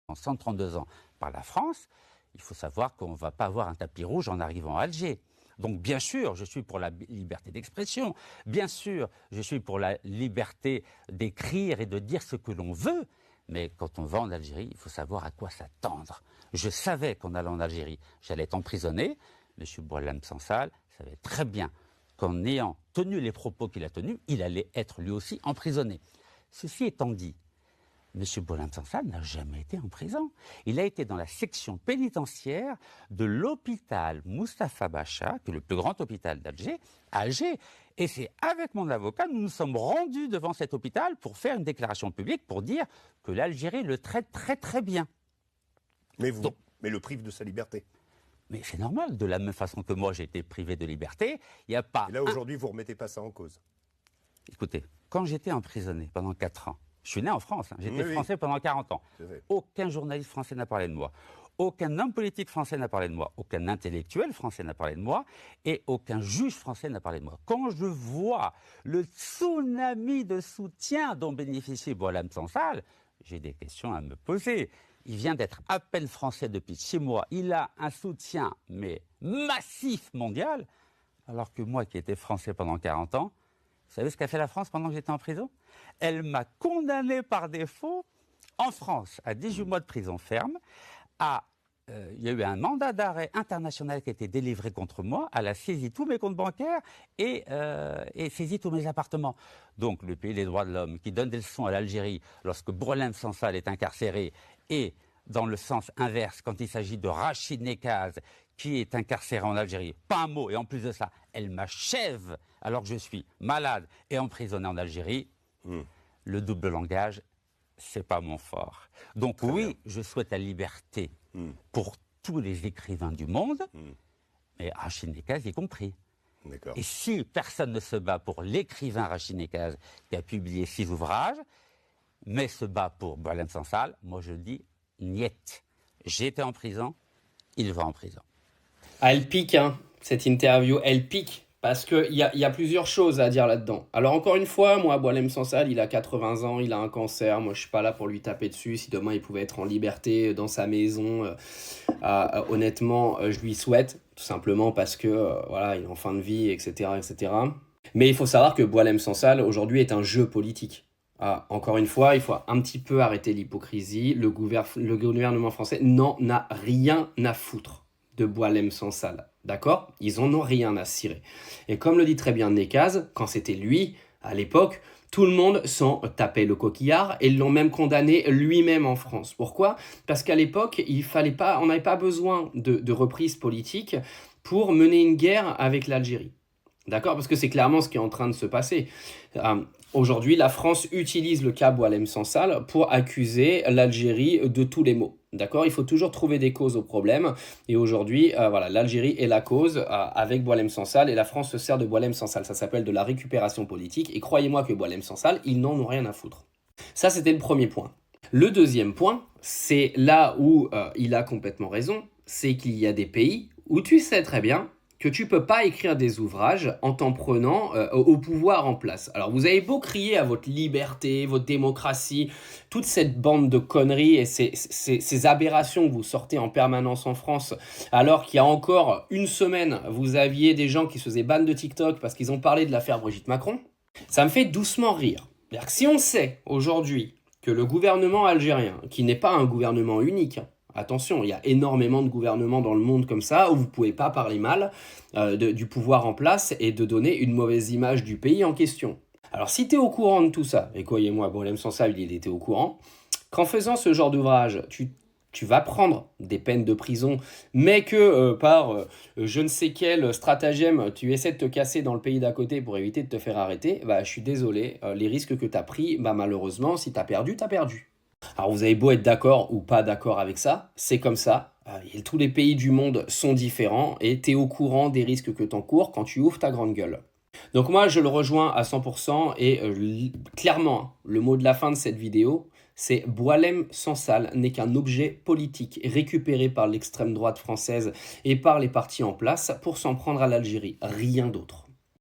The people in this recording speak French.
en 132 ans par la France, il faut savoir qu'on ne va pas avoir un tapis rouge en arrivant à Alger. Donc bien sûr, je suis pour la liberté d'expression, bien sûr, je suis pour la liberté d'écrire et de dire ce que l'on veut, mais quand on va en Algérie, il faut savoir à quoi s'attendre. Je savais qu'en allant en Algérie, j'allais être emprisonné. M. Boualem Sansal savait très bien qu'en ayant tenu les propos qu'il a tenus, il allait être lui aussi emprisonné. Ceci étant dit, M. Boualem Sansal n'a jamais été en prison. Il a été dans la section pénitentiaire de l'hôpital Moustapha Bacha, qui est le plus grand hôpital d'Alger, à Alger. Et c'est avec mon avocat, nous nous sommes rendus devant cet hôpital pour faire une déclaration publique pour dire que l'Algérie le traite très très bien. Mais le prive de sa liberté. Mais c'est normal, de la même façon que moi j'ai été privé de liberté, il n'y a pas... Et là aujourd'hui, vous ne remettez pas ça en cause. Écoutez, quand j'étais emprisonné pendant 4 ans, je suis né en France, j'étais français pendant 40 ans. Aucun journaliste français n'a parlé de moi. Aucun homme politique français n'a parlé de moi. Aucun intellectuel français n'a parlé de moi. Et aucun juge français n'a parlé de moi. Quand je vois le tsunami de soutien dont bénéficie Boualem Sansal, j'ai des questions à me poser. Il vient d'être à peine français depuis 6 mois. Il a un soutien, mais massif mondial. Alors que moi, qui étais français pendant 40 ans, vous savez ce qu'a fait la France pendant que j'étais en prison? Elle m'a condamné par défaut en France à 18 mois de prison ferme. Il y a eu un mandat d'arrêt international qui a été délivré contre moi. Elle a saisi tous mes comptes bancaires et saisi tous mes appartements. Donc le pays des droits de l'homme qui donne des leçons à l'Algérie lorsque Boualem Sansal est incarcéré et dans le sens inverse quand il s'agit de Rachid Nekaz qui est incarcéré en Algérie. Pas un mot. Et en plus de ça, elle m'achève alors que je suis malade et emprisonné en Algérie. Le double langage, c'est pas mon fort. Donc très oui, bien. Je souhaite la liberté pour tous les écrivains du monde, mais Rachid Nekaz y compris. Et si personne ne se bat pour l'écrivain Rachid Nekaz qui a publié 6 ouvrages, mais se bat pour Boualem Sansal, moi je dis niet. J'étais en prison, il va en prison. Ah, elle pique, hein, cette interview, elle pique. Parce qu'il y a plusieurs choses à dire là-dedans. Alors encore une fois, moi, Boualem Sansal, il a 80 ans, il a un cancer. Moi, je suis pas là pour lui taper dessus. Si demain, il pouvait être en liberté dans sa maison, honnêtement, je lui souhaite. Tout simplement parce que, voilà, il est en fin de vie, etc., etc. Mais il faut savoir que Boualem Sansal, aujourd'hui, est un jeu politique. Encore une fois, il faut un petit peu arrêter l'hypocrisie. Le gouvernement français n'en a rien à foutre de Boualem Sansal. D'accord? Ils en ont rien à cirer. Et comme le dit très bien Nekaz, quand c'était lui, à l'époque, tout le monde s'en tapait le coquillard et l'ont même condamné lui-même en France. Pourquoi? Parce qu'à l'époque, on n'avait pas besoin de reprise politique pour mener une guerre avec l'Algérie. D'accord? Parce que c'est clairement ce qui est en train de se passer. Aujourd'hui, la France utilise le cas Boualem Sansal pour accuser l'Algérie de tous les maux. D'accord? Il faut toujours trouver des causes au problème. Et aujourd'hui, voilà, l'Algérie est la cause avec Boualem Sansal et la France se sert de Boualem Sansal. Ça s'appelle de la récupération politique. Et croyez-moi que Boualem Sansal, ils n'en ont rien à foutre. Ça, c'était le premier point. Le deuxième point, c'est là où il a complètement raison, c'est qu'il y a des pays où tu sais très bien que tu peux pas écrire des ouvrages en t'en prenant au pouvoir en place. Alors vous avez beau crier à votre liberté, votre démocratie, toute cette bande de conneries et ces aberrations que vous sortez en permanence en France, alors qu'il y a encore une semaine, vous aviez des gens qui se faisaient ban de TikTok parce qu'ils ont parlé de l'affaire Brigitte Macron, ça me fait doucement rire. C'est-à-dire que si on sait aujourd'hui que le gouvernement algérien, qui n'est pas un gouvernement unique, attention, il y a énormément de gouvernements dans le monde comme ça où vous ne pouvez pas parler mal du pouvoir en place et de donner une mauvaise image du pays en question. Alors si tu es au courant de tout ça, et croyez-moi, Boualem Sansal, il était au courant, qu'en faisant ce genre d'ouvrage, tu vas prendre des peines de prison, mais que par je ne sais quel stratagème, tu essaies de te casser dans le pays d'à côté pour éviter de te faire arrêter, bah, je suis désolé, les risques que tu as pris, bah, malheureusement, si tu as perdu, tu as perdu. Alors vous avez beau être d'accord ou pas d'accord avec ça, c'est comme ça. Tous les pays du monde sont différents et tu es au courant des risques que tu encours quand tu ouvres ta grande gueule. Donc moi je le rejoins à 100% et clairement le mot de la fin de cette vidéo c'est Boualem Sansal n'est qu'un objet politique récupéré par l'extrême droite française et par les partis en place pour s'en prendre à l'Algérie, rien d'autre.